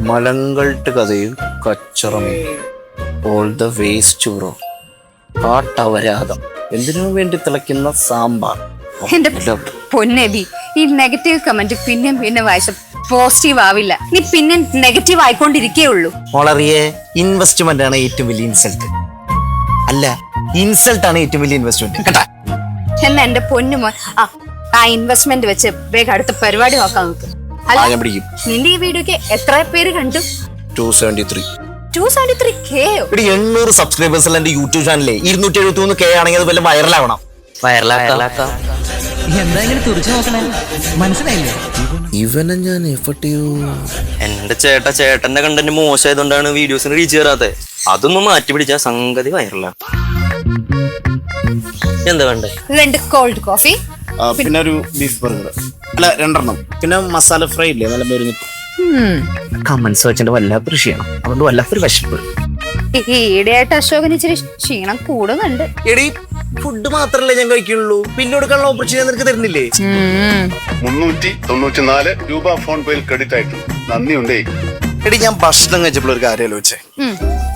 മലങ്കൾട്ട് കഥയും കച്ചറമേ all the waste bro ആ ടവരാതം എന്തിനു വേണ്ടി തിളയ്ക്കുന്ന സാമ്പാർ. എന്റെ പൊന്നബി, ഈ നെഗറ്റീവ് കമന്റ് പിന്നെയും പിന്നെ വായിച്ച പോസിറ്റീവ് ആവില്ല. നീ പിന്നെ നെഗറ്റീവ് ആയിക്കൊണ്ടിരിക്കേ ഉള്ളൂ. മോളറിയേ, ഇൻവെസ്റ്റ്മെന്റ് ആണ് ഏറ്റവും വലിയ ഇൻസൾട്ട്. അല്ല, ഇൻസൾട്ട് ആണ് ഏറ്റവും വലിയ ഇൻവെസ്റ്റ്മെന്റ് കേട്ടാ. എന്നാ എന്റെ പൊന്നുമോൻ ആ ഇൻവെസ്റ്റ്മെന്റ് വെച്ച് വേഗം അടുത്ത പരിപാടി നോക്കാൻ നോക്ക്. അല്ല, നിന്റെ ഈ വീഡിയോക്ക് എത്ര പേര് കണ്ടു? 273K. 800 സബ്സ്ക്രൈബേഴ്സ് എന്റെ യൂട്യൂബ് ചാനലിലെ 273K ആണെങ്കിൽ അത് വല്ല വൈറലാവണം. മനസ്സിലായില്ലേ? ഇവനെ ഞാൻ എഫർട്ട് എന്റെ ചേട്ടന്റെ കണ്ടന്റ് മോശമായതുകൊണ്ടാണ് വീഡിയോസിന് റീച്ച് ചെയ്യാത്തത്. അതൊന്നും മാറ്റി പിടിച്ച സംഗതി വൈറലാണ്. എന്താ വേണ്ടേ? 2 കോൾഡ് കോഫി, പിന്നെ ഒരു ബീഫ് ബർഗർ, അല്ല 2 പിന്നെ മസാല ഫ്രൈ ഇല്ലേ നല്ല മരുന്ന്. കമന്റ്സ് വെച്ചിട്ട് വല്ലാത്തൊരു ക്ഷീണം, അതുകൊണ്ട് വല്ലാത്തൊരു വിശപ്പ്. ഈയിടെയായിട്ട് അശോകന് ഇച്ചിരി ക്ഷീണം കൂടുന്നുണ്ട്. എടി, ഫുഡ് മാത്രല്ലേ ഞാൻ കഴിക്കുള്ളൂ, പിന്നെ കൊടുക്കാനുള്ള ഓപ്പർച്യൂണിറ്റി നിനക്ക് തരുന്നില്ലേ? 394 രൂപ ഫോൺ പേയിൽ ക്രെഡിറ്റ് ആയിട്ടുണ്ട്. നന്ദിയുണ്ടേ. എടി, ഞാൻ ഭക്ഷണം കഴിച്ചപ്പോൾ ഒരു കാര്യം ആലോചിച്ചേ.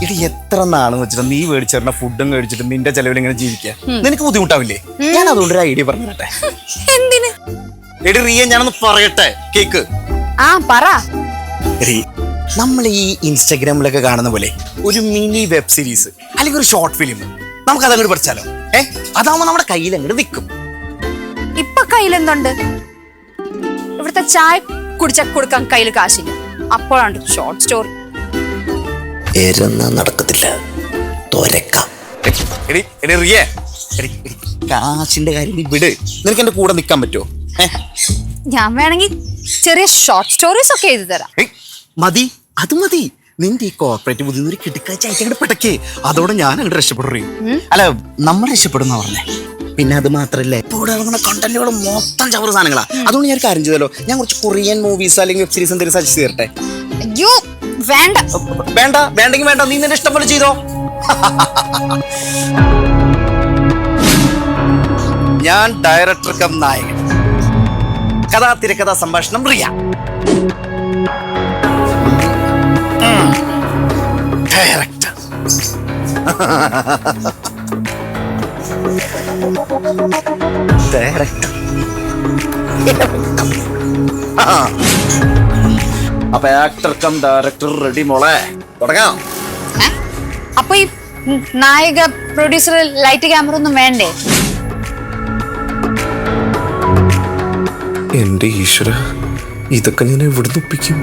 എടി, എത്ര നാളെന്ന് വെച്ചിട്ട് നീ മേടിച്ചിരുന്ന ഫുഡും കഴിച്ചിട്ട് നിന്റെ ചെലവിൽ ഇങ്ങനെ ജീവിക്കാൻ നിനക്ക് ബുദ്ധിമുട്ടാവില്ലേ? ഞാൻ അതുകൊണ്ട് ഒരു ഐഡിയ പറഞ്ഞു തരട്ടെ. എന്തിന്? എടി റിയ, ഞാനൊന്ന് പറയട്ടെ, കേക്ക്. പറ. എടി, നമ്മൾ ഈ ഇൻസ്റ്റാഗ്രാമിലൊക്കെ കാണുന്ന പോലെ ഒരു മിനി വെബ് സീരീസ് അല്ലെങ്കിൽ ഒരു ഷോർട്ട് ഫിലിം നമുക്ക് അതങ്ങോട്ട് പഠിച്ചാലോ? അതാവുമ്പോ നമ്മുടെ കയ്യിൽ അങ്ങോട്ട് നിൽക്കും. ഇപ്പൊ കയ്യിലെന്തുണ്ട്? ഇവിടുത്തെ ചായ കുടിച്ച കൊടുക്കാൻ കയ്യിൽ കാശില്ല, അപ്പോഴാണ് ഷോർട്ട് സ്റ്റോറി. നടക്കത്തില്ല. കാശിന്റെ കാര്യം നീ വിട്, നിനക്ക് എന്റെ കൂടെ നിൽക്കാൻ പറ്റുമോ? ഞാൻ വേണമെങ്കിൽ ചെറിയ ഷോർട്ട് സ്റ്റോറീസ് ഒക്കെ എഴുതി തരാം. മതി, അത് മതി. നിന്റെ ഈ കോർപ്പറേറ്റ് ബുദ്ധി കിട്ടിക്കാഴ്ച അയച്ചങ്ങോട്ട് പെട്ടക്കേ, അതോടെ ഞാൻ അങ്ങോട്ട് രക്ഷപ്പെടും. അല്ല, നമ്മൾ രക്ഷപ്പെടുന്ന പറഞ്ഞേ. പിന്നെ അത് മാത്രല്ലേ, ഇപ്പോൾ ഇറങ്ങുന്ന കണ്ടന്റുകൾ മൊത്തം ചവറ് സാധനങ്ങളാ. അതുകൊണ്ട് ഞാൻ ഒരു കാര്യം ചെയ്തല്ലോ, ഞാൻ കുറച്ച് കൊറിയൻ മൂവീസ് അല്ലെങ്കിൽ വെബ് സീരീസ് എന്തെങ്കിലും സജസ്റ്റ് ചെയ്തിട്ടെ. അയ്യോ വേണ്ട. വേണ്ടെങ്കിൽ വേണ്ട, നീ നിന്റെ ഇഷ്ടം പോലെ ചെയ്തോ. ഞാൻ ഡയറക്ടർ കം നായകൻ, കഥാ തിരക്കഥാ സംഭാഷണം റിയ, ഡയറക്ടർ അപ്പൊ ആക്ടർ കം ഡയറക്ടർ റെഡി മോളെ, തുടങ്ങാം. അപ്പൊ ഈ നായിക പ്രൊഡ്യൂസർ ലൈറ്റ് ക്യാമറ ഒന്നും വേണ്ടേ? എന്റെ ഈശ്വര, ഇതൊക്കെ ഞാൻ എവിടുന്ന് ഒപ്പിക്കും?